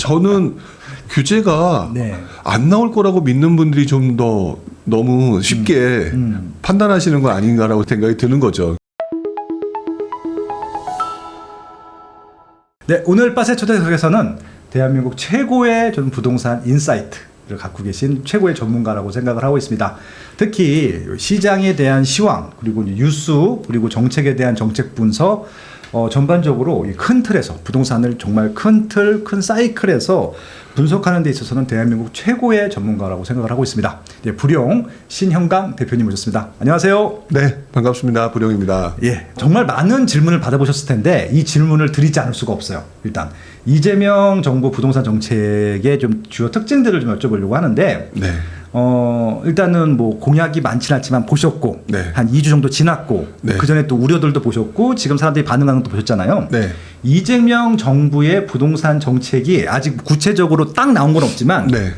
저는 규제가 네. 안 나올 거라고 믿는 분들이 좀 더 너무 쉽게 판단하시는 거 아닌가라고 생각이 드는 거죠. 네, 오늘 빠세 초대석에서는 대한민국 최고의 좀 부동산 인사이트를 갖고 계신 최고의 전문가라고 생각을 하고 있습니다. 특히 시장에 대한 시황, 그리고 뉴스, 그리고 정책에 대한 정책 분석, 전반적으로 이 큰 틀에서 부동산을 정말 큰 틀, 큰 사이클에서 분석하는 데 있어서는 대한민국 최고의 전문가라고 생각을 하고 있습니다. 네, 부룡 신형강 대표님 모셨습니다. 안녕하세요. 네, 반갑습니다. 부룡입니다. 예, 정말 많은 질문을 받아보셨을 텐데 이 질문을 드리지 않을 수가 없어요. 일단 이재명 정부 부동산 정책의 좀 주요 특징들을 좀 여쭤보려고 하는데 네. 일단은 뭐 공약이 많지는 않지만 보셨고 네. 한 2주 정도 지났고 네. 그 전에 또 우려들도 보셨고 지금 사람들이 반응하는 것도 보셨잖아요. 네. 이재명 정부의 부동산 정책이 아직 구체적으로 딱 나온 건 없지만 네.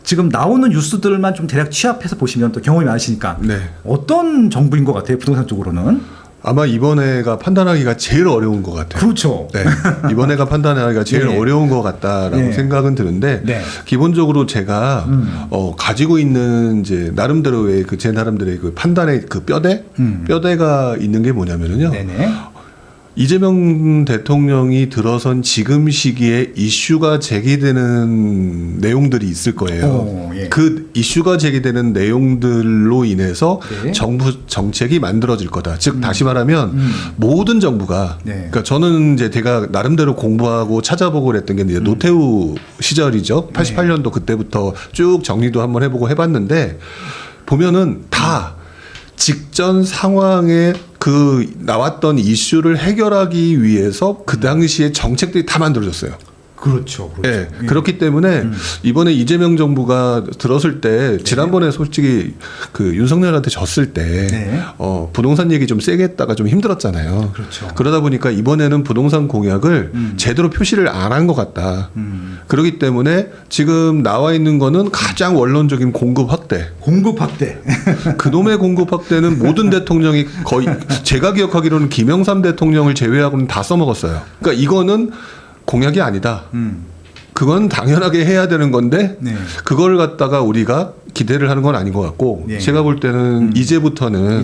지금 나오는 뉴스들만 좀 대략 취합해서 보시면 또 경험이 많으시니까 네. 어떤 정부인 것 같아요, 부동산 쪽으로는? 아마 이번에가 판단하기가 제일 어려운 것 같아요. 그렇죠. 네. 이번에가 판단하기가 제일 네. 어려운 것 같다라고 네. 생각은 드는데 네. 기본적으로 제가 가지고 있는 이제 나름대로의 제 나름대로의 그 판단의 그 뼈대가 있는 게 뭐냐면은요. 네네. 이재명 대통령이 들어선 지금 시기에 이슈가 제기되는 내용들이 있을 거예요. 예. 그 이슈가 제기되는 내용들로 인해서 네. 정부 정책이 만들어질 거다. 즉 다시 말하면 모든 정부가 네. 그러니까 저는 이제 제가 나름대로 공부하고 찾아보고 그랬던 게 이제 노태우 시절이죠. 88년도 그때부터 쭉 정리도 한번 해보고 해봤는데 보면은 다 직전 상황에 그 나왔던 이슈를 해결하기 위해서 그 당시에 정책들이 다 만들어졌어요. 그렇죠. 그렇죠. 예, 그렇기 때문에 이번에 이재명 정부가 들었을 때 지난번에 솔직히 그 윤석열한테 졌을 때 네. 부동산 얘기 좀 세게 했다가 좀 힘들었잖아요. 그렇죠. 그러다 보니까 이번에는 부동산 공약을 제대로 표시를 안 한 것 같다. 그렇기 때문에 지금 나와 있는 거는 가장 원론적인 공급 확대. 공급 확대. 그놈의 공급 확대는 모든 대통령이 거의 제가 기억하기로는 김영삼 대통령을 제외하고는 다 써먹었어요. 그러니까 이거는 공약이 아니다. 그건 당연하게 해야 되는 건데 네. 그걸 갖다가 우리가 기대를 하는 건 아닌 것 같고 네. 제가 볼 때는 이제부터는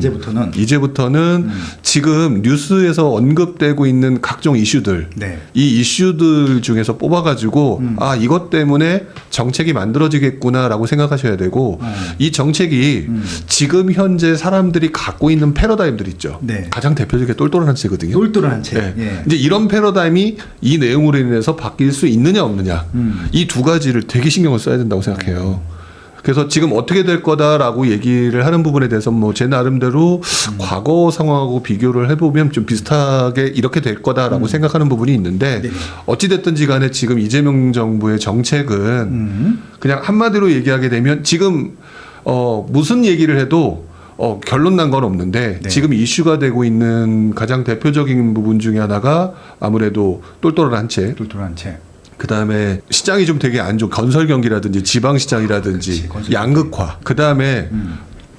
지금 뉴스에서 언급되고 있는 각종 이슈들 네. 이 이슈들 중에서 뽑아가지고 아 이것 때문에 정책이 만들어지겠구나라고 생각하셔야 되고 이 정책이 지금 현재 사람들이 갖고 있는 패러다임들 있죠. 네. 가장 대표적인 똘똘한 한 채거든요. 똘똘한 채. 네. 예. 이제 이런 패러다임이 이 내용으로 인해서 바뀔 수 있느냐 없느냐 이 두 가지를 되게 신경을 써야 된다고 생각해요. 그래서 지금 어떻게 될 거다라고 얘기를 하는 부분에 대해서 뭐 제 나름대로 과거 상황하고 비교를 해보면 좀 비슷하게 이렇게 될 거다라고 생각하는 부분이 있는데 네. 어찌됐든지 간에 지금 이재명 정부의 정책은 그냥 한마디로 얘기하게 되면 지금 무슨 얘기를 해도 결론 난 건 없는데 네. 지금 이슈가 되고 있는 가장 대표적인 부분 중에 하나가 아무래도 똘똘한 채 똘똘한 채. 그다음에 시장이 좀 되게 안 좋은 건설 경기라든지 지방 시장이라든지 건설 양극화. 그다음에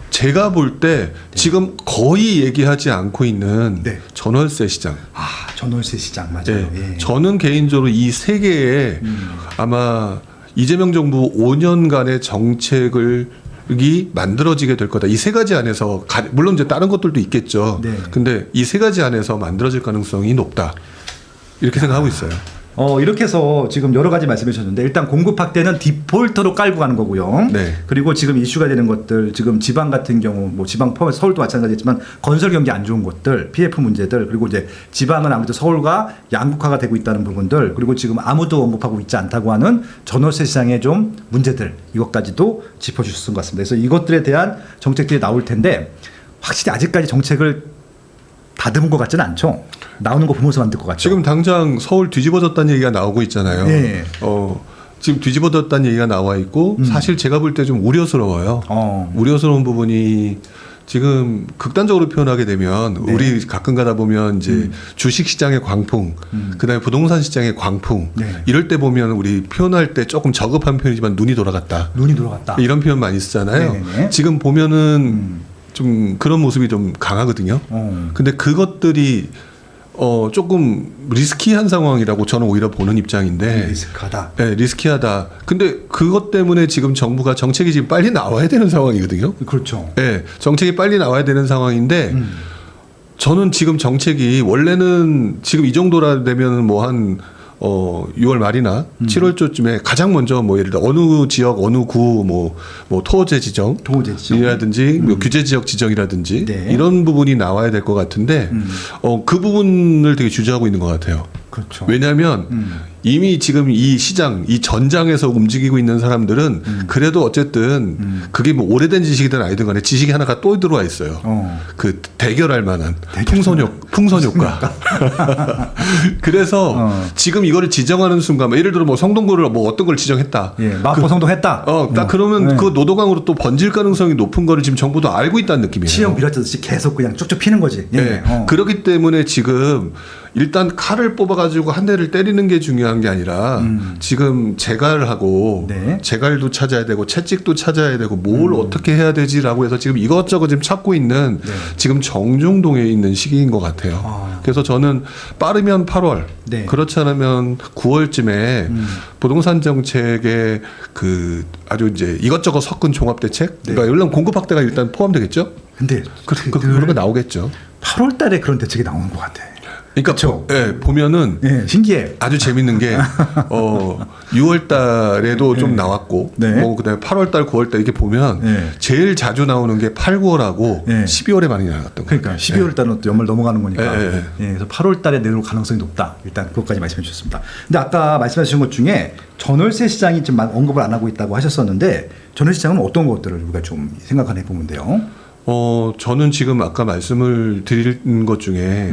제가 볼 때 지금 거의 얘기하지 않고 있는 네. 전월세 시장. 아, 전월세 시장 맞아요. 예. 예. 저는 개인적으로 이 세 개에 아마 이재명 정부 5년간의 정책을 이 만들어지게 될 거다. 이 세 가지 안에서 물론 이제 다른 것들도 있겠죠. 네. 근데 이 세 가지 안에서 만들어질 가능성이 높다. 이렇게 생각하고 있어요. 이렇게 해서 지금 여러 가지 말씀해 주셨는데 일단 공급 확대는 디폴터로 깔고 가는 거고요. 네. 그리고 지금 이슈가 되는 것들 지금 지방 같은 경우 뭐 지방 포함해서 서울도 마찬가지지만 건설 경기 안 좋은 것들 PF 문제들 그리고 이제 지방은 아무래도 서울과 양극화가 되고 있다는 부분들 그리고 지금 아무도 언급하고 있지 않다고 하는 전월세 시장의 좀 문제들 이것까지도 짚어주셨던 것 같습니다. 그래서 이것들에 대한 정책들이 나올 텐데 확실히 아직까지 정책을 다듬은 것 같지는 않죠. 나오는 거 보면서 만들 것 같죠. 지금 당장 서울 뒤집어졌다는 얘기가 나오고 있잖아요. 네. 지금 뒤집어졌다는 얘기가 나와 있고 사실 제가 볼 때 좀 우려스러워요. 우려스러운 부분이 지금 극단적으로 표현하게 되면 네. 우리 가끔 가다 보면 이제 주식 시장의 광풍, 그다음에 부동산 시장의 광풍 네. 이럴 때 보면 우리 표현할 때 조금 저급한 표현이지만 눈이 돌아갔다. 눈이 돌아갔다. 이런 표현 많이 쓰잖아요. 네네네. 지금 보면은 좀 그런 모습이 좀 강하거든요. 근데 그것들이 조금 리스키한 상황이라고 저는 오히려 보는 입장인데. 리스크하다. 네, 리스키하다. 근데 그것 때문에 지금 정부가 정책이 지금 빨리 나와야 되는 상황이거든요. 그렇죠. 네, 정책이 빨리 나와야 되는 상황인데 저는 지금 정책이 원래는 지금 이 정도라 되면 뭐 한 6월 말이나 7월 초쯤에 가장 먼저 뭐 예를 들어 어느 지역 어느 구 뭐 토제 지정 토제 지정. 이라든지 뭐 규제 지역 지정이라든지 네. 이런 부분이 나와야 될 것 같은데 그 부분을 되게 주저하고 있는 것 같아요. 그렇죠. 왜냐하면 이미 지금 이 시장, 이 전장에서 움직이고 있는 사람들은 그래도 어쨌든 그게 뭐 오래된 지식이든 아니든 간에 지식이 하나가 또 들어와 있어요. 그 대결할 만한 풍선 효과. 그래서 지금 이거를 지정하는 순간, 예를 들어 뭐 성동구를 뭐 어떤 걸 지정했다. 예, 마포 성동했다. 딱 그러면 네. 그 노도강으로 또 번질 가능성이 높은 거를 지금 정부도 알고 있다는 느낌이에요. 치형 빌어뜯듯이 계속 그냥 쭉쭉 피는 거지. 예. 네. 그렇기 때문에 지금 일단 칼을 뽑아가지고 한 대를 때리는 게 중요한 게 아니라 지금 재갈을 하고 네. 재갈도 찾아야 되고 채찍도 찾아야 되고 뭘 어떻게 해야 되지라고 해서 지금 이것저것 지금 찾고 있는 네. 지금 정중동에 있는 시기인 것 같아요. 그래서 저는 빠르면 8월 네. 그렇지 않으면 9월쯤에 부동산 정책에 그 아주 이제 이것저것 섞은 종합 대책, 네. 그러니까 물론 공급 확대가 일단 포함되겠죠. 근데 그런 거 나오겠죠. 8월 달에 그런 대책이 나오는 것 같아. 그러니까 그쵸? 보면은 예, 신기해. 아주 재밌는 게 6월 달에도 좀 나왔고 네. 뭐 그다음에 8월 달, 9월 달 이렇게 보면 네. 제일 자주 나오는 게 8, 9월하고 네. 12월에 많이 나왔던 거예요. 그러니까 12월 달은 또 연말 넘어가는 거니까. 예. 예, 그래서 8월 달에 내려올 가능성이 높다. 일단 그것까지 말씀해 주셨습니다. 근데 아까 말씀해 주신 것 중에 전월세 시장이 좀 언급을 안 하고 있다고 하셨었는데 전월세 시장은 어떤 것들을 우리가 좀 생각해 보면 돼요? 저는 지금 아까 말씀을 드린 것 중에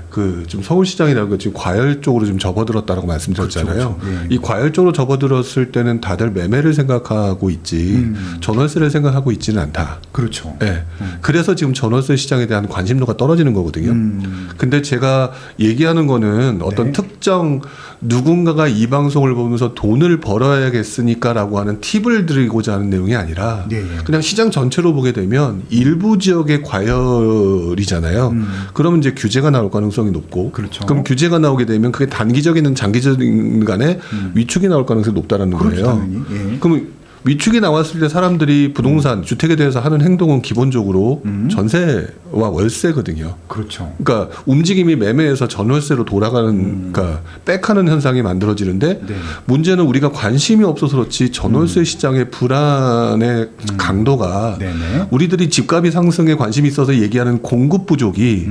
그 좀 서울시장이라는 거 지금 과열 쪽으로 좀 접어들었다라고 말씀드렸잖아요. 그렇죠. 예. 이 과열 쪽으로 접어들었을 때는 다들 매매를 생각하고 있지 전월세를 생각하고 있지는 않다. 그렇죠. 네. 그래서 지금 전월세 시장에 대한 관심도가 떨어지는 거거든요. 근데 제가 얘기하는 거는 어떤 네. 특정 누군가가 이 방송을 보면서 돈을 벌어야겠으니까라고 하는 팁을 드리고자 하는 내용이 아니라 네. 그냥 시장 전체로 보게 되면 일부 지역의 과열이잖아요. 그러면 이제 규제가 나올 가능성이 높고 그렇죠. 그럼 규제가 나오게 되면 그게 단기적이든 장기적인 간에 위축이 나올 가능성이 높다라는 그렇죠, 거예요. 당연히. 예. 그럼 위축이 나왔을 때 사람들이 부동산, 주택에 대해서 하는 행동은 기본적으로 전세와 월세거든요. 그렇죠. 그러니까 움직임이 매매에서 전월세로 돌아가는, 그러니까 백하는 현상이 만들어지는데 네. 문제는 우리가 관심이 없어서 그렇지 전월세 시장의 불안의 강도가 네네. 우리들이 집값이 상승에 관심이 있어서 얘기하는 공급 부족이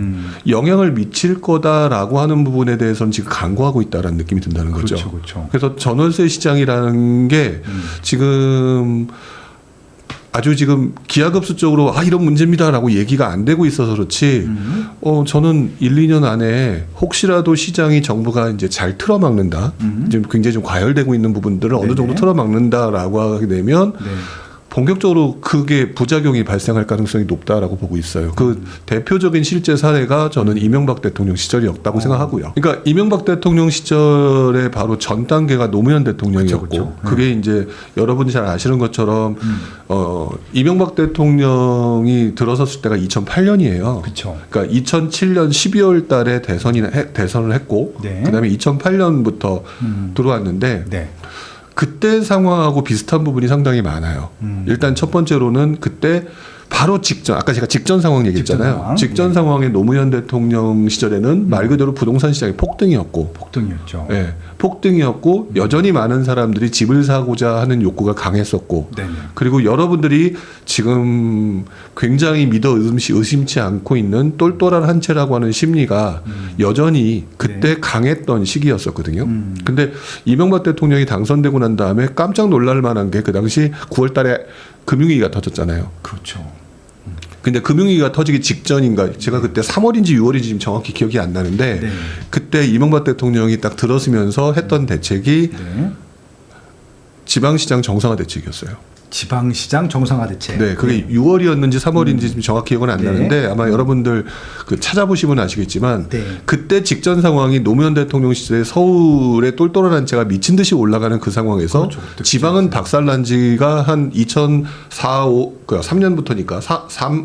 영향을 미칠 거다라고 하는 부분에 대해서는 지금 간과하고 있다라는 느낌이 든다는 거죠. 그렇죠. 그렇죠. 그래서 전월세 시장이라는 게 지금 아주 지금 기하급수적으로 이런 문제입니다라고 얘기가 안 되고 있어서 그렇지 저는 1, 2년 안에 혹시라도 시장이 정부가 이제 잘 틀어막는다 지금 굉장히 좀 과열되고 있는 부분들을 어느 정도 네네. 틀어막는다라고 하게 되면 네. 본격적으로 그게 부작용이 발생할 가능성이 높다라고 보고 있어요. 그 대표적인 실제 사례가 저는 이명박 대통령 시절이었다고 생각하고요. 그러니까 이명박 대통령 시절에 바로 전 단계가 노무현 대통령이었고 그쵸. 그게 이제 여러분이 잘 아시는 것처럼 이명박 대통령이 들어섰을 때가 2008년이에요. 그렇죠. 그러니까 2007년 12월 달에 대선을 했고 네. 그다음에 2008년부터 들어왔는데 네. 그때 상황하고 비슷한 부분이 상당히 많아요. 일단 첫 번째로는 그때 바로 직전, 아까 제가 직전 상황 얘기했잖아요. 직전 상황에 노무현 대통령 시절에는 말 그대로 부동산 시장이 폭등이었고, 폭등이었죠. 예, 폭등이었고 여전히 많은 사람들이 집을 사고자 하는 욕구가 강했었고, 네. 그리고 여러분들이 지금 굉장히 믿어 의심치 않고 있는 똘똘한 한 채라고 하는 심리가 여전히 그때 강했던 시기였었거든요. 근데 이명박 대통령이 당선되고 난 다음에 깜짝 놀랄 만한 게 그 당시 9월 달에 금융위기가 터졌잖아요. 그렇죠. 근데 금융위기가 터지기 직전인가 제가 그때 3월인지 6월인지 지금 정확히 기억이 안 나는데 네. 그때 이명박 대통령이 딱 들어서면서 했던 대책이 네. 지방시장 정상화 대책이었어요. 지방시장 정상화 대책. 네, 그게 6월이었는지 3월인지 지금 정확히 기억은 안 네. 나는데 아마 여러분들 그 찾아보시면 아시겠지만 네. 그때 직전 상황이 노무현 대통령 시대에 서울의 똘똘한 한 채가 미친 듯이 올라가는 그 상황에서 그렇죠. 그때 지방은 박살난 지가 한 2004, 5, 3년부터니까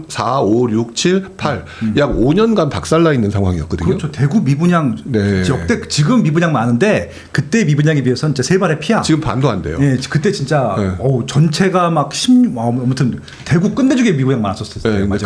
4, 5, 6, 7, 8 약 5년간 박살나 있는 상황이었거든요. 그렇죠. 대구 미분양 네. 역대 지금 미분양 많은데 그때 미분양에 비해서는 진짜 세 발의 피야. 지금 반도 안 돼요. 예, 그때 진짜 네. 전체가 막 아무튼 대구 끝내주게 미분양 많았었어요. 네, 맞아요.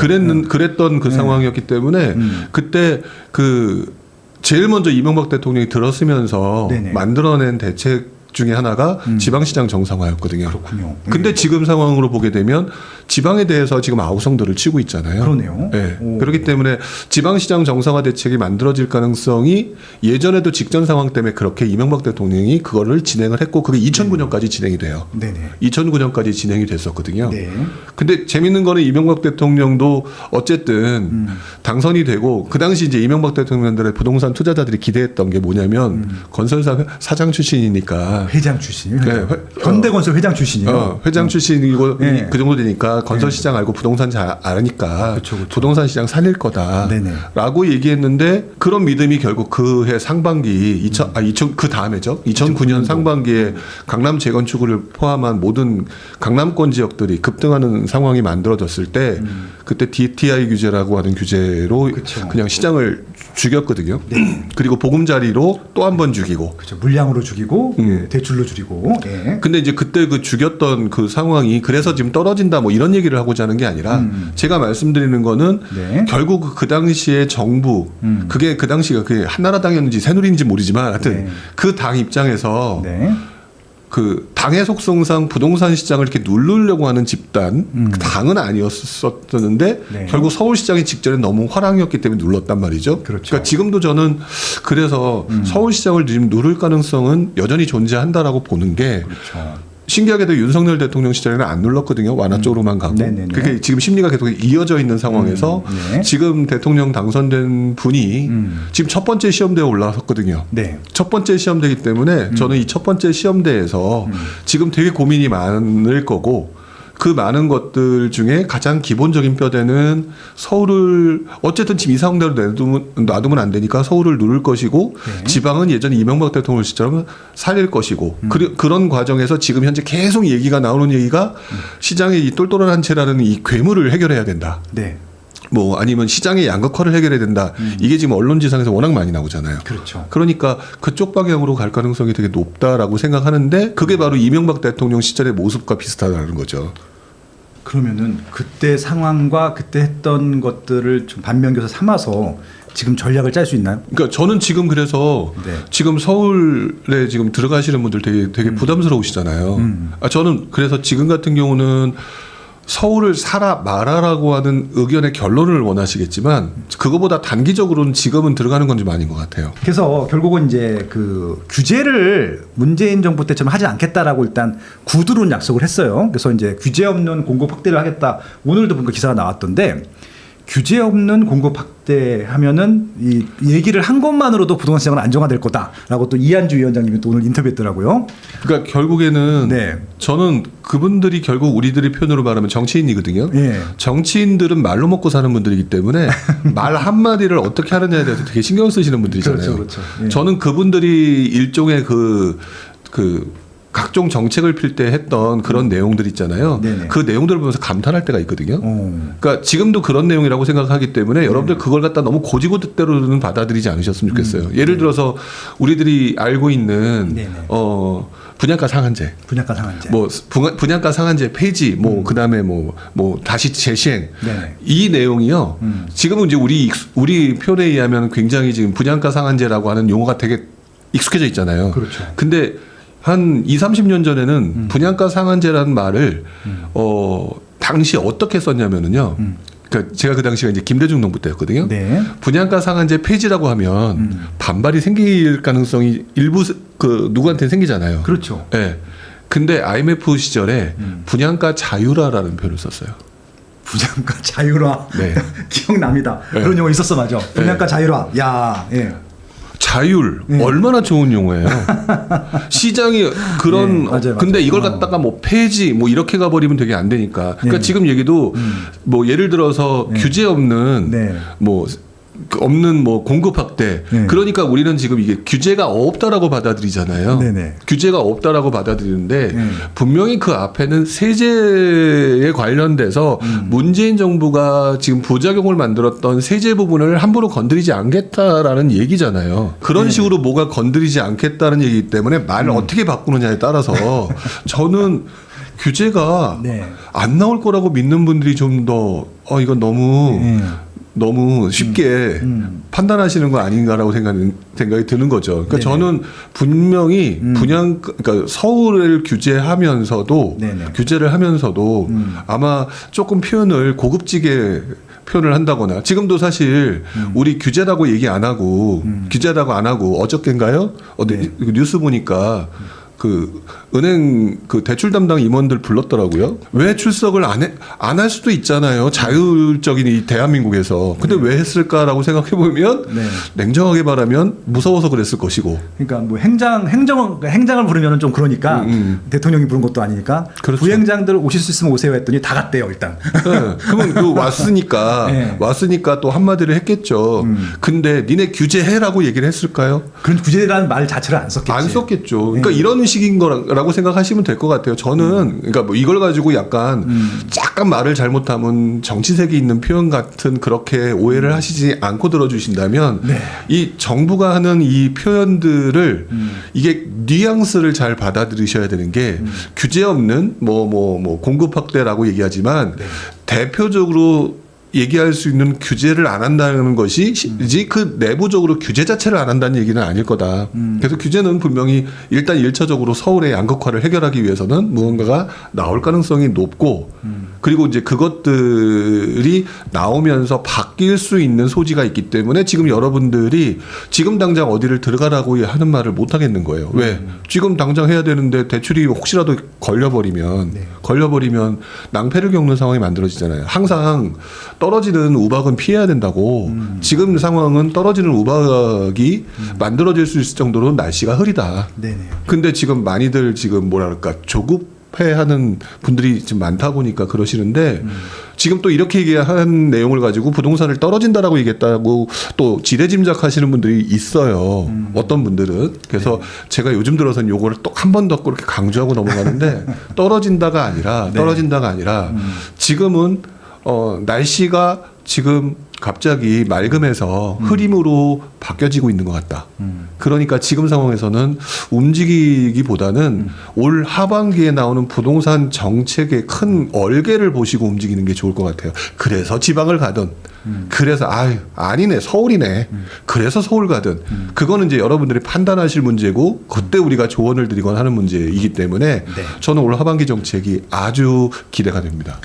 그랬던 그 네. 상황이었기 때문에 그때 그 제일 먼저 이명박 대통령이 들었으면서 네네. 만들어낸 대책 중에 하나가 지방시장 정상화였거든요. 그렇군요. 근데 지금 상황으로 보게 되면 지방에 대해서 지금 아우성들을 치고 있잖아요. 그러네요. 네. 오. 그렇기 때문에 지방시장 정상화 대책이 만들어질 가능성이 예전에도 직전 상황 때문에 그렇게 이명박 대통령이 그거를 진행을 했고 그게 2009년까지 진행이 돼요. 네네. 2009년까지 진행이 됐었거든요. 네. 근데 재밌는 거는 이명박 대통령도 어쨌든 당선이 되고 그 당시 이제 이명박 대통령들의 부동산 투자자들이 기대했던 게 뭐냐면 건설사 사장 출신이니까 회장 출신이요. 네, 현대건설 회장 출신이요. 회장 출신이고 네. 그 정도 되니까 건설 시장 알고 부동산 잘 아니까 그쵸, 그쵸. 부동산 시장 살릴 네네. 거다라고 얘기했는데 그런 믿음이 결국 그해 상반기 그 다음에죠. 2009년 상반기에 강남 재건축을 포함한 모든 강남권 지역들이 급등하는 상황이 만들어졌을 때 그때 DTI 규제라고 하는 규제로 그쵸. 그냥 시장을 죽였거든요. 그리고 보금자리로 또 한 번 죽이고 그렇죠. 물량으로 죽이고 대출로 줄이고. 예. 근데 이제 그때 그 죽였던 그 상황이 그래서 지금 떨어진다 뭐 이런 얘기를 하고자 하는 게 아니라 제가 말씀드리는 거는 네. 결국 그 당시에 정부 그게 그 당시가 그게 한나라당이었는지 새누리인지 모르지만 하여튼 네. 그 당 입장에서 네. 그 당의 속성상 부동산 시장을 이렇게 누르려고 하는 집단 그 당은 아니었었는데 네. 결국 서울시장이 직전에 너무 화랑이었기 때문에 눌렀단 말이죠. 그렇죠. 그러니까 지금도 저는 그래서 서울시장을 지금 누를 가능성은 여전히 존재한다라고 보는 게 그렇죠. 신기하게도 윤석열 대통령 시절에는 안 눌렀거든요. 완화 쪽으로만 가고. 네네네. 그게 지금 심리가 계속 이어져 있는 상황에서 네. 지금 대통령 당선된 분이 지금 첫 번째 시험대에 올라섰거든요. 네. 첫 번째 시험대이기 때문에 저는 이 첫 번째 시험대에서 지금 되게 고민이 많을 거고 그 많은 것들 중에 가장 기본적인 뼈대는 서울을 어쨌든 지금 이상대로 놔두면 안 되니까 서울을 누를 것이고 네. 지방은 예전에 이명박 대통령 시절은 살릴 것이고 그런 과정에서 지금 현재 계속 얘기가 나오는 얘기가 시장의 이 똘똘한 한 채라는 이 괴물을 해결해야 된다. 네. 뭐 아니면 시장의 양극화를 해결해야 된다. 이게 지금 언론지상에서 워낙 많이 나오잖아요. 그렇죠. 그러니까 그쪽 방향으로 갈 가능성이 되게 높다라고 생각하는데 그게 바로 이명박 대통령 시절의 모습과 비슷하다는 거죠. 그러면은 그때 상황과 그때 했던 것들을 좀 반면교사 삼아서 지금 전략을 짤 수 있나요? 그러니까 저는 지금 그래서 네. 지금 서울에 지금 들어가시는 분들 되게 부담스러우시잖아요. 저는 그래서 지금 같은 경우는 서울을 사라 말아라고 하는 의견의 결론을 원하시겠지만 그거보다 단기적으로는 지금은 들어가는 건 좀 아닌 것 같아요. 그래서 결국은 이제 그 규제를 문재인 정부 때처럼 하지 않겠다라고 일단 구두로는 약속을 했어요. 그래서 이제 규제 없는 공급 확대를 하겠다. 오늘도 보니까 기사가 나왔던데 규제 없는 공급 확대하면은 이 얘기를 한 것만으로도 부동산 시장은 안정화될 거다라고 또 이한주 위원장님이 또 오늘 인터뷰했더라고요. 그러니까 결국에는 네. 저는 그분들이 결국 우리들의 표현으로 말하면 정치인이거든요. 예. 정치인들은 말로 먹고 사는 분들이기 때문에 말 한마디를 어떻게 하느냐에 대해서 되게 신경 쓰시는 분들이잖아요. 그렇죠, 그렇죠. 예. 저는 그분들이 일종의 그 각종 정책을 필 때 했던 그런 내용들 있잖아요. 네네. 그 내용들을 보면서 감탄할 때가 있거든요. 어. 그러니까 지금도 그런 내용이라고 생각하기 때문에 여러분들 그걸 갖다 너무 고지고대로는 받아들이지 않으셨으면 좋겠어요. 예를 들어서 우리들이 알고 있는 네네. 분양가 상한제. 분양가 상한제. 뭐 분양가 상한제 폐지 뭐 그다음에 뭐 다시 재시행 네네. 이 내용이요. 지금은 이제 우리 표현에 의하면 굉장히 지금 분양가 상한제라고 하는 용어가 되게 익숙해져 있잖아요. 그렇죠. 근데 한 20-30년 전에는 분양가 상한제라는 말을 당시 어떻게 썼냐면은요. 그러니까 제가 그 당시가 이제 김대중 정부 때였거든요. 네. 분양가 상한제 폐지라고 하면 반발이 생길 가능성이 일부 누구한테 생기잖아요. 그렇죠. 예. 근데 IMF 시절에 분양가 자유화라는 표현을 썼어요. 분양가 자율화. 네. 기억납니다. 네. 그런 용어 있었어, 맞아. 분양가 자율화. 야, 예. 자율 네. 얼마나 좋은 용어예요. 시장이 그런 네, 맞아요. 근데 이걸 갖다가 뭐 폐지 뭐 이렇게 가버리면 되게 안 되니까. 그러니까 네. 지금 얘기도 뭐 예를 들어서 네. 규제 없는 네. 뭐 없는 뭐 공급 확대. 네. 그러니까 우리는 지금 이게 규제가 없다라고 받아들이잖아요. 네네. 규제가 없다라고 받아들이는데 네. 분명히 그 앞에는 세제에 관련돼서 문재인 정부가 지금 부작용을 만들었던 세제 부분을 함부로 건드리지 않겠다라는 얘기잖아요. 그런 네. 식으로 뭐가 건드리지 않겠다는 얘기이기 때문에 말을 어떻게 바꾸느냐에 따라서 저는 규제가 네. 안 나올 거라고 믿는 분들이 좀 더 이건 너무 쉽게 판단하시는 거 아닌가라고 생각이 드는 거죠. 그러니까 네네. 저는 분명히 그러니까 서울을 규제하면서도 네네. 규제를 하면서도 아마 조금 표현을 고급지게 표현을 한다거나 지금도 사실 우리 규제라고 얘기 안 하고 규제라고 안 하고 어저께인가요? 어디 네. 뉴스 보니까 그 은행 그 대출 담당 임원들 불렀더라고요. 왜 출석을 안 할 수도 있잖아요. 자율적인 이 대한민국에서. 근데 왜 했을까라고 생각해 보면 네. 냉정하게 말하면 무서워서 그랬을 것이고. 그러니까 뭐 행장을 부르면은 좀 그러니까 대통령이 부른 것도 아니니까 그렇죠. 부행장들 오실 수 있으면 오세요 했더니 다 갔대요 일단. 네. 그러면 그 네. 왔으니까 또 한마디를 했겠죠. 근데 니네 규제해라고 얘기를 했을까요? 그런 규제라는 말 자체를 안 썼겠지. 안 썼겠죠. 그러니까 네. 이런 식인 거라고 생각하시면 될 것 같아요. 저는 그러니까 뭐 이걸 가지고 약간 말을 잘못하면 정치색이 있는 표현 같은 그렇게 오해를 하시지 않고 들어주신다면 네. 이 정부가 하는 이 표현들을 이게 뉘앙스를 잘 받아들이셔야 되는 게 규제 없는 뭐 공급 확대라고 얘기하지만 네. 대표적으로 얘기할 수 있는 규제를 안 한다는 것이지 그 내부적으로 규제 자체를 안 한다는 얘기는 아닐 거다. 그래서 규제는 분명히 일단 1차적으로 서울의 양극화를 해결하기 위해서는 무언가가 나올 가능성이 높고 그리고 이제 그것들이 나오면서 바뀔 수 있는 소지가 있기 때문에 지금 여러분들이 지금 당장 어디를 들어가라고 하는 말을 못 하겠는 거예요. 왜? 지금 당장 해야 되는데 대출이 혹시라도 걸려버리면 낭패를 겪는 상황이 만들어지잖아요. 항상 떨어지는 우박은 피해야 된다고. 지금 상황은 떨어지는 우박이 만들어질 수 있을 정도로 날씨가 흐리다. 네네. 근데 지금 많이들 지금 뭐랄까 조급해하는 분들이 좀 많다 보니까 그러시는데 지금 또 이렇게 얘기한 내용을 가지고 부동산을 떨어진다라고 얘기했다고 또 지레짐작하시는 분들이 있어요. 어떤 분들은. 그래서 제가 요즘 들어서는 요거를 또 한 번 더 그렇게 강조하고 넘어가는데 떨어진다가 아니라 지금은 날씨가 지금 갑자기 맑음에서 흐림으로 바뀌어지고 있는 것 같다. 그러니까 지금 상황에서는 움직이기보다는 올 하반기에 나오는 부동산 정책의 큰 얼개를 보시고 움직이는 게 좋을 것 같아요. 그래서 지방을 가든, 그래서 아니네 서울이네. 그래서 서울 가든, 그거는 이제 여러분들이 판단하실 문제고 그때 우리가 조언을 드리거나 하는 문제이기 때문에 네. 저는 올 하반기 정책이 아주 기대가 됩니다.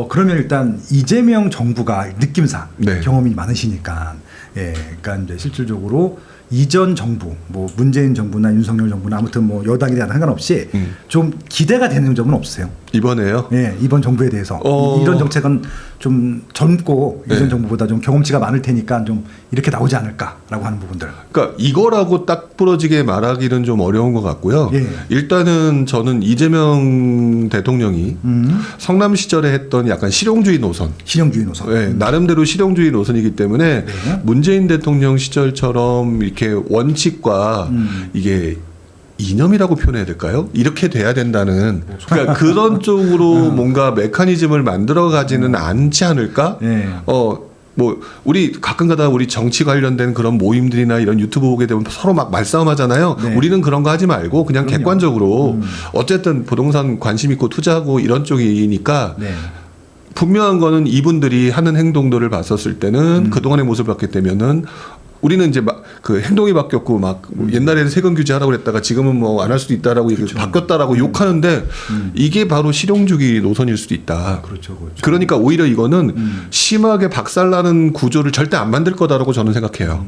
그러면 일단 이재명 정부가 느낌상 네. 경험이 많으시니까, 그러니까 이제 실질적으로 이전 정부, 뭐 문재인 정부나 윤석열 정부나 아무튼 뭐 여당에 대한 상관없이 좀 기대가 되는 점은 없으세요? 이번에요? 이번 정부에 대해서 이런 정책은 좀 젊고 네. 이전 정부보다 좀 경험치가 많을 테니까 좀 이렇게 나오지 않을까라고 하는 부분들. 그러니까 이거라고 딱 부러지게 말하기는 좀 어려운 것 같고요. 예. 일단은 저는 이재명 대통령이 성남 시절에 했던 약간 실용주의 노선. 실용주의 노선. 네, 나름대로 실용주의 노선이기 때문에 네. 문재인 대통령 시절처럼 이렇게 원칙과 이게 이념이라고 표현해야 될까요? 이렇게 돼야 된다는 그러니까 그런 쪽으로 뭔가 메커니즘을 만들어 가지는 않지 않을까? 네. 뭐 우리 가끔가다 우리 정치 관련된 그런 모임들이나 이런 유튜브 보게 되면 서로 막 말싸움하잖아요. 네. 우리는 그런 거 하지 말고 그냥 그럼요. 객관적으로 어쨌든 부동산 관심 있고 투자하고 이런 쪽이니까 네. 분명한 거는 이분들이 하는 행동들을 봤었을 때는 그동안의 모습을 봤기 때문에는 우리는 이제 막 그 행동이 바뀌었고 막 옛날에는 세금 규제하라고 그랬다가 지금은 뭐 안 할 수도 있다라고 그렇죠. 바뀌었다라고 욕하는데 이게 바로 실용주의 노선일 수도 있다. 그렇죠. 그러니까 오히려 이거는 심하게 박살나는 구조를 절대 안 만들 거다라고 저는 생각해요.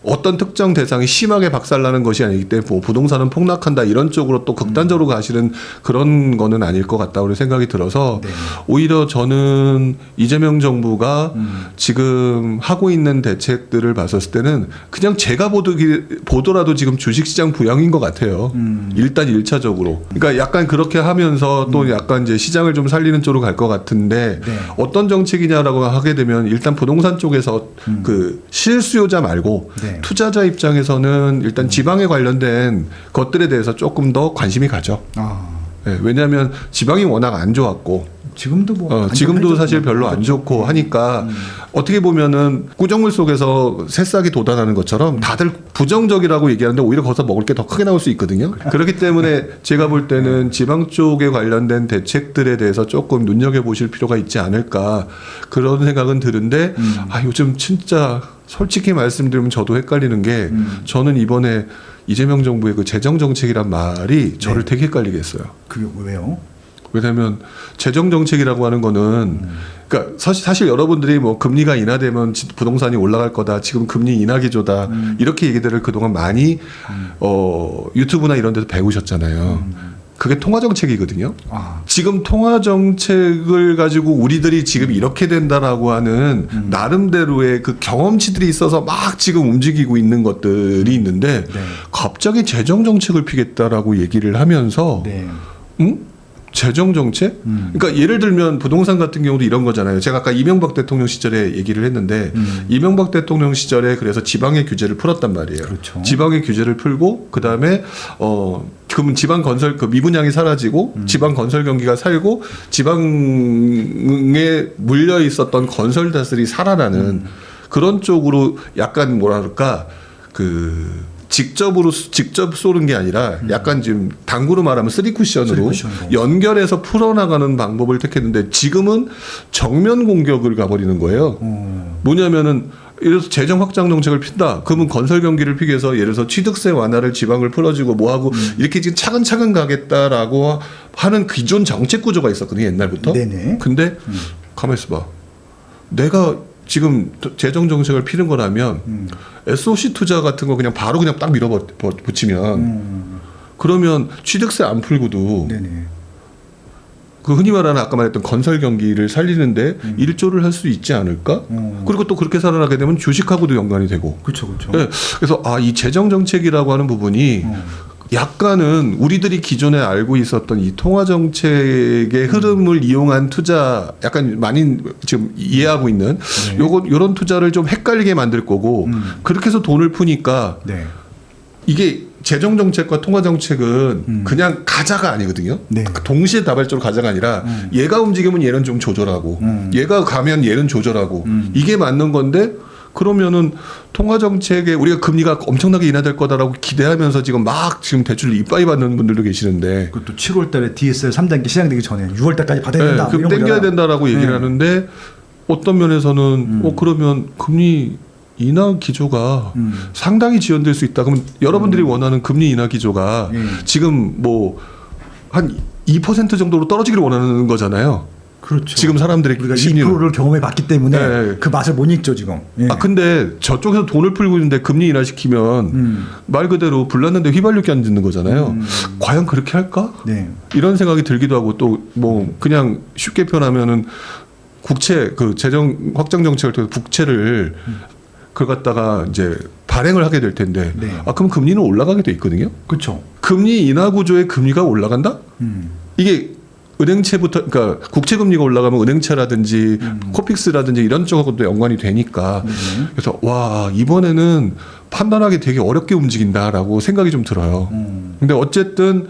어떤 특정 대상이 심하게 박살나는 것이 아니기 때문에 뭐 부동산은 폭락한다 이런 쪽으로 또 극단적으로 가시는 그런 거는 아닐 것 같다고 생각이 들어서 네. 오히려 저는 이재명 정부가 지금 하고 있는 대책들을 봤었을 때는 그냥 제가 보더라도 지금 주식시장 부양인 것 같아요. 일단 1차적으로. 그러니까 약간 그렇게 하면서 또 약간 이제 시장을 좀 살리는 쪽으로 갈 것 같은데 네. 어떤 정책이냐라고 하게 되면 일단 부동산 쪽에서 그 실수요자 말고 네. 투자자 입장에서는 일단 지방에 관련된 것들에 대해서 조금 더 관심이 가죠. 아, 네, 왜냐하면 지방이 워낙 안 좋았고 지금도 뭐 지금도 사실 별로 안 좋고 하니까 어떻게 보면은 구정물 속에서 새싹이 돋아나는 것처럼 다들 부정적이라고 얘기하는데 오히려 거기서 먹을 게 더 크게 나올 수 있거든요. 그렇기 때문에 제가 볼 때는 지방 쪽에 관련된 대책들에 대해서 조금 눈여겨보실 필요가 있지 않을까 그런 생각은 드는데 요즘 진짜 솔직히 말씀드리면 저도 헷갈리는 게 저는 이번에 이재명 정부의 그 재정 정책이란 말이 저를 되게 헷갈리게 했어요. 그게 왜요? 왜냐하면 재정 정책이라고 하는 거는 그러니까 사실 여러분들이 뭐 금리가 인하되면 부동산이 올라갈 거다. 지금 금리 인하 기조다. 이렇게 얘기들을 그동안 많이 유튜브나 이런 데서 배우셨잖아요. 그게 통화 정책이거든요. 아, 지금 통화 정책을 가지고 우리들이 지금 이렇게 된다라고 하는 나름대로의 그 경험치들이 있어서 막 지금 움직이고 있는 것들이 있는데 네. 갑자기 재정 정책을 피겠다라고 얘기를 하면서 네. 재정 정책? 그러니까 예를 들면 부동산 같은 경우도 이런 거잖아요. 제가 아까 이명박 대통령 시절에 얘기를 했는데 이명박 대통령 시절에 그래서 지방의 규제를 풀었단 말이에요. 그렇죠. 지방의 규제를 풀고 그다음에 그러면 지방 건설 그 미분양이 사라지고 지방 건설 경기가 살고 지방에 물려 있었던 건설사들이 살아나는 그런 쪽으로 약간 뭐랄까 직접 쏘는 게 아니라 약간 지금 당구로 말하면 쓰리쿠션으로 연결해서 풀어나가는 방법을 택했는데 지금은 정면 공격을 가버리는 거예요. 뭐냐면은 예를 들어서 재정 확장 정책을 핀다. 그러면 건설 경기를 피기 위해서 예를 들어서 취득세 완화를 지방을 풀어주고 뭐하고 이렇게 지금 차근차근 가겠다라고 하는 기존 정책 구조가 있었거든요. 옛날부터. 네네. 근데 가만히 있어봐. 내가 지금 재정 정책을 피는 거라면 SOC 투자 같은 거 그냥 바로 그냥 딱 밀어붙이면 그러면 취득세 안 풀고도 네네. 그 흔히 말하는 아까 말했던 건설 경기를 살리는데 일조를 할 수 있지 않을까? 그리고 또 그렇게 살아나게 되면 주식하고도 연관이 되고. 그렇죠, 그렇죠. 네, 그래서 이 재정 정책이라고 하는 부분이 약간은 우리들이 기존에 알고 있었던 이 통화 정책의 흐름을 이용한 투자 약간 많이 지금 이해하고 있는 요런 투자를 좀 헷갈리게 만들 거고 그렇게 해서 돈을 푸니까 네. 이게 재정 정책과 통화 정책은 그냥 가자가 아니거든요. 네. 동시에 다발적으로 가자가 아니라 얘가 움직이면 얘는 좀 조절하고 얘가 가면 얘는 조절하고 이게 맞는 건데 그러면은 통화 정책에 우리가 금리가 엄청나게 인하될 거다라고 기대하면서 지금 대출을 이빠이 받는 분들도 계시는데 그것도 7월달에 DSR 3단계 시작되기 전에 6월달까지 받아야 된다. 그럼 땡겨야 된다라고 얘기를 하는데 어떤 면에서는 그러면 금리 인하 기조가 상당히 지연될 수 있다. 그러면 여러분들이 원하는 금리 인하 기조가 지금 뭐 한 2% 정도로 떨어지기를 원하는 거잖아요. 그렇죠. 지금 사람들의 우리가 심리는 2%를 경험해 봤기 때문에 네. 그 맛을 못 잊죠 지금. 예. 근데 저쪽에서 돈을 풀고 있는데 금리 인하시키면 말 그대로 불났는데 휘발유 껴안는 거잖아요. 과연 그렇게 할까? 네. 이런 생각이 들기도 하고 또 뭐 그냥 쉽게 표현하면은 국채 그 재정 확장 정책을 통해서 국채를 그걸 갖다가 이제 발행을 하게 될 텐데 네. 그럼 금리는 올라가게 돼 있거든요. 그렇죠. 금리 인하 구조의 금리가 올라간다? 이게 은행채부터 그러니까 국채 금리가 올라가면 은행채라든지 코픽스라든지 이런 쪽하고도 연관이 되니까 그래서 와 이번에는 판단하기 되게 어렵게 움직인다라고 생각이 좀 들어요. 근데 어쨌든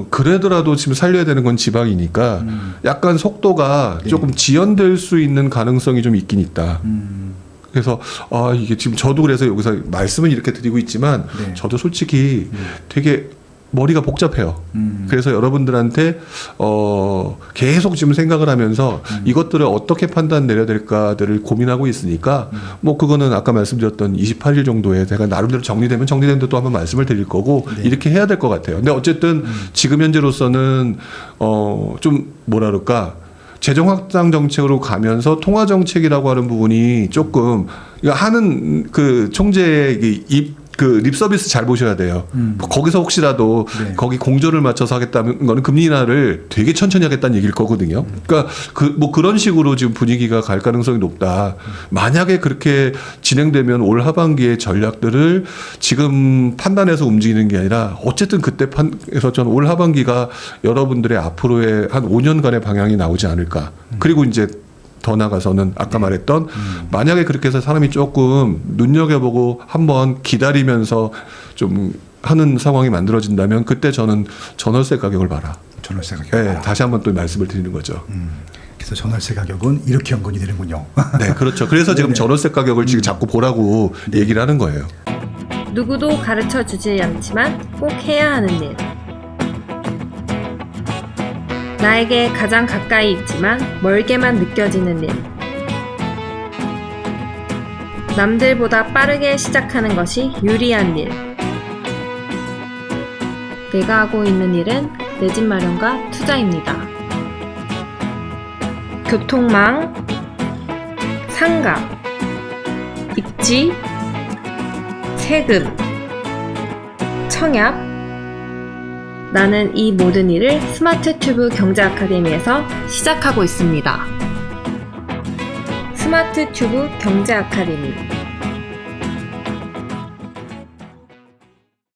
그래더라도 지금 살려야 되는 건 지방이니까 약간 속도가 조금 지연될 수 있는 가능성이 좀 있긴 있다. 그래서 이게 지금 저도 그래서 여기서 말씀은 이렇게 드리고 있지만 저도 솔직히 되게 머리가 복잡해요. 그래서 여러분들한테 계속 지금 생각을 하면서 이것들을 어떻게 판단 내려야 될까들을 고민하고 있으니까 뭐 그거는 아까 말씀드렸던 28일 정도에 제가 나름대로 정리되면 정리되는데 또 한번 말씀을 드릴 거고 이렇게 해야 될 것 같아요. 근데 어쨌든 지금 현재로서는 좀 뭐라 그럴까 재정 확장 정책으로 가면서 통화 정책이라고 하는 부분이 조금 하는 그 총재의 그 립 서비스 잘 보셔야 돼요. 거기서 혹시라도 네. 거기 공조를 맞춰서 하겠다는 거는 금리 인하를 되게 천천히 하겠다는 얘기일 거거든요. 그러니까 뭐 그런 식으로 지금 분위기가 갈 가능성이 높다. 만약에 그렇게 진행되면 올 하반기의 전략들을 지금 판단해서 움직이는 게 아니라 어쨌든 그때 판에서 저는 올 하반기가 여러분들의 앞으로의 한 5년간의 방향이 나오지 않을까. 그리고 이제 더 나가서는 아까 말했던 만약에 그렇게 해서 사람이 조금 눈여겨보고 한번 기다리면서 좀 하는 상황이 만들어진다면 그때 저는 전월세 가격을 봐라. 전월세 가격. 네, 다시 한번 또 말씀을 드리는 거죠. 그래서 전월세 가격은 이렇게 연관이 되는군요. 네, 그렇죠. 그래서 지금 네네. 전월세 가격을 지금 자꾸 보라고 얘기를 하는 거예요. 누구도 가르쳐 주지 않지만 꼭 해야 하는 일. 나에게 가장 가까이 있지만 멀게만 느껴지는 일. 남들보다 빠르게 시작하는 것이 유리한 일. 내가 하고 있는 일은 내 집 마련과 투자입니다. 교통망, 상가, 입지, 세금, 청약. 나는 이 모든 일을 스마트 튜브 경제 아카데미에서 시작하고 있습니다. 스마트 튜브 경제 아카데미.